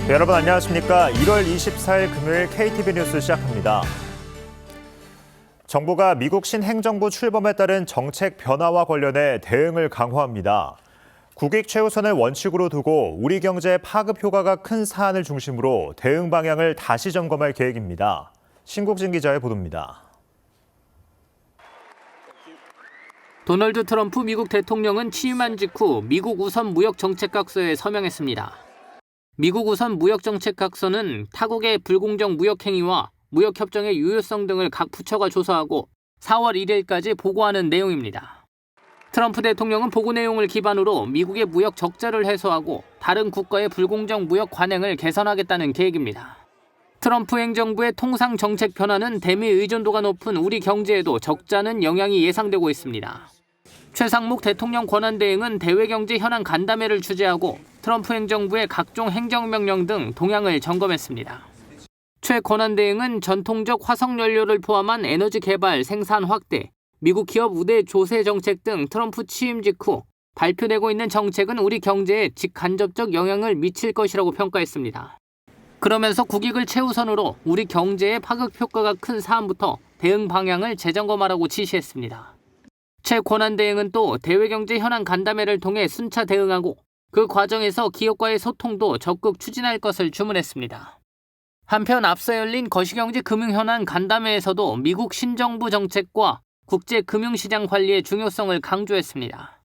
네, 여러분 안녕하십니까. 1월 24일 금요일 KTV 뉴스 시작합니다. 정부가 미국 신행정부 출범에 따른 정책 변화와 관련해 대응을 강화합니다. 국익 최우선을 원칙으로 두고 우리 경제의 파급 효과가 큰 사안을 중심으로 대응 방향을 다시 점검할 계획입니다. 신국진 기자의 보도입니다. 도널드 트럼프 미국 대통령은 취임한 직후 미국 우선 무역정책각서에 서명했습니다. 미국 우선 무역정책각서는 타국의 불공정 무역행위와 무역협정의 유효성 등을 각 부처가 조사하고 4월 1일까지 보고하는 내용입니다. 트럼프 대통령은 보고 내용을 기반으로 미국의 무역 적자를 해소하고 다른 국가의 불공정 무역 관행을 개선하겠다는 계획입니다. 트럼프 행정부의 통상 정책 변화는 대미 의존도가 높은 우리 경제에도 적잖은 영향이 예상되고 있습니다. 최상목 대통령 권한대행은 대외경제 현안 간담회를 주재하고 트럼프 행정부의 각종 행정명령 등 동향을 점검했습니다. 최 권한대행은 전통적 화석연료를 포함한 에너지 개발, 생산 확대, 미국 기업 우대 조세 정책 등 트럼프 취임 직후 발표되고 있는 정책은 우리 경제에 직간접적 영향을 미칠 것이라고 평가했습니다. 그러면서 국익을 최우선으로 우리 경제에 파급 효과가 큰 사안부터 대응 방향을 재점검하라고 지시했습니다. 최 권한대행은 또 대외경제 현안 간담회를 통해 순차 대응하고 그 과정에서 기업과의 소통도 적극 추진할 것을 주문했습니다. 한편 앞서 열린 거시경제 금융현안 간담회에서도 미국 신정부 정책과 국제금융시장 관리의 중요성을 강조했습니다.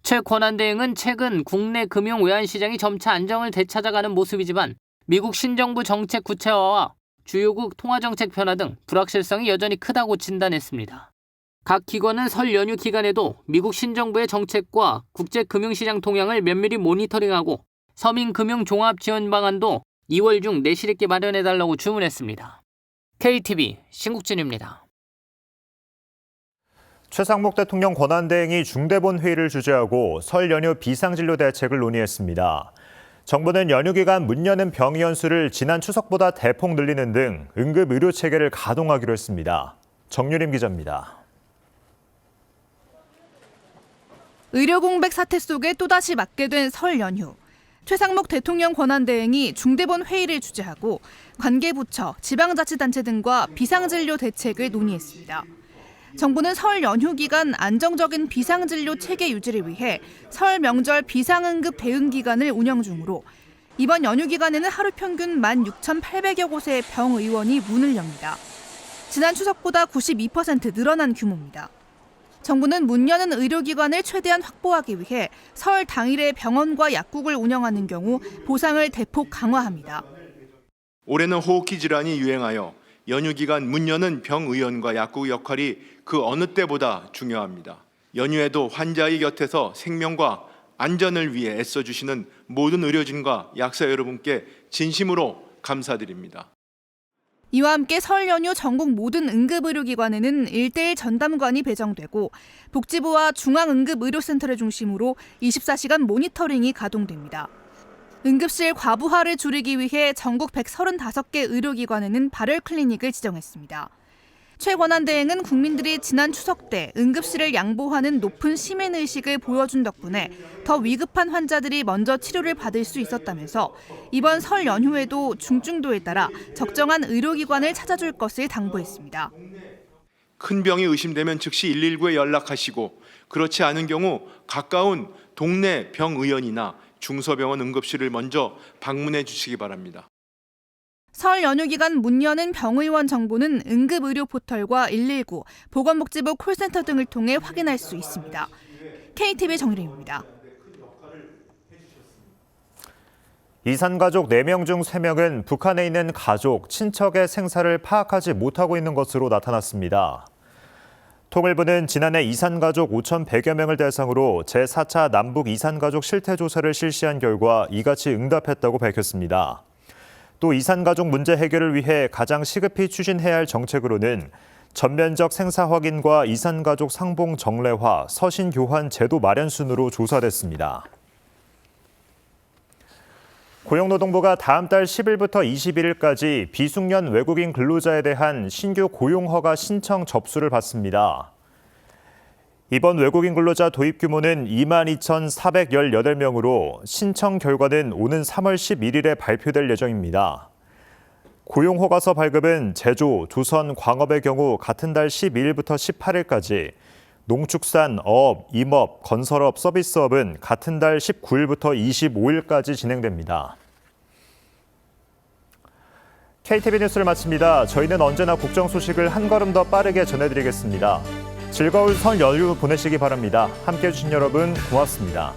최 권한대행은 최근 국내 금융 외환시장이 점차 안정을 되찾아가는 모습이지만 미국 신정부 정책 구체화와 주요국 통화정책 변화 등 불확실성이 여전히 크다고 진단했습니다. 각 기관은 설 연휴 기간에도 미국 신정부의 정책과 국제금융시장 동향을 면밀히 모니터링하고 서민금융종합지원 방안도 2월 중 내실 있게 마련해달라고 주문했습니다. KTV 신국진입니다. 최상목 대통령 권한대행이 중대본 회의를 주재하고 설 연휴 비상진료 대책을 논의했습니다. 정부는 연휴 기간 문 여는 병의원 수를 지난 추석보다 대폭 늘리는 등 응급 의료 체계를 가동하기로 했습니다. 정유림 기자입니다. 의료 공백 사태 속에 또다시 맞게 된 설 연휴. 최상목 대통령 권한대행이 중대본 회의를 주재하고 관계부처, 지방자치단체 등과 비상진료 대책을 논의했습니다. 정부는 설 연휴 기간 안정적인 비상진료 체계 유지를 위해 설 명절 비상응급 대응 기간을 운영 중으로 이번 연휴 기간에는 하루 평균 16,800여 곳의 병의원이 문을 엽니다. 지난 추석보다 92% 늘어난 규모입니다. 정부는 문 여는 의료기관을 최대한 확보하기 위해 설 당일에 병원과 약국을 운영하는 경우 보상을 대폭 강화합니다. 올해는 호흡기 질환이 유행하여 연휴 기간 문 여는 병의원과 약국 역할이 그 어느 때보다 중요합니다. 연휴에도 환자의 곁에서 생명과 안전을 위해 애써주시는 모든 의료진과 약사 여러분께 진심으로 감사드립니다. 이와 함께 설 연휴 전국 모든 응급의료기관에는 1:1 전담관이 배정되고 복지부와 중앙응급의료센터를 중심으로 24시간 모니터링이 가동됩니다. 응급실 과부하를 줄이기 위해 전국 135개 의료기관에는 발열 클리닉을 지정했습니다. 최 권한대행은 국민들이 지난 추석 때 응급실을 양보하는 높은 시민의식을 보여준 덕분에 더 위급한 환자들이 먼저 치료를 받을 수 있었다면서 이번 설 연휴에도 중증도에 따라 적정한 의료기관을 찾아줄 것을 당부했습니다. 큰 병이 의심되면 즉시 119에 연락하시고 그렇지 않은 경우 가까운 동네 병의원이나 중소병원 응급실을 먼저 방문해 주시기 바랍니다. 설 연휴 기간 문 여는 병의원 정보는 응급의료 포털과 119, 보건복지부 콜센터 등을 통해 확인할 수 있습니다. KTV 정유림입니다. 이산가족 4명 중 3명은 북한에 있는 가족, 친척의 생사를 파악하지 못하고 있는 것으로 나타났습니다. 통일부는 지난해 이산가족 5,100여 명을 대상으로 제4차 남북 이산가족 실태조사를 실시한 결과 이같이 응답했다고 밝혔습니다. 또 이산가족 문제 해결을 위해 가장 시급히 추진해야 할 정책으로는 전면적 생사 확인과 이산가족 상봉 정례화, 서신 교환 제도 마련 순으로 조사됐습니다. 고용노동부가 다음 달 10일부터 21일까지 비숙련 외국인 근로자에 대한 신규 고용허가 신청 접수를 받습니다. 이번 외국인 근로자 도입 규모는 22,418명으로 신청 결과는 오는 3월 11일에 발표될 예정입니다. 고용허가서 발급은 제조, 조선, 광업의 경우 같은 달 12일부터 18일까지, 농축산, 어업, 임업, 건설업, 서비스업은 같은 달 19일부터 25일까지 진행됩니다. KTV 뉴스를 마칩니다. 저희는 언제나 국정 소식을 한 걸음 더 빠르게 전해드리겠습니다. 즐거운 설 연휴 보내시기 바랍니다. 함께해 주신 여러분 고맙습니다.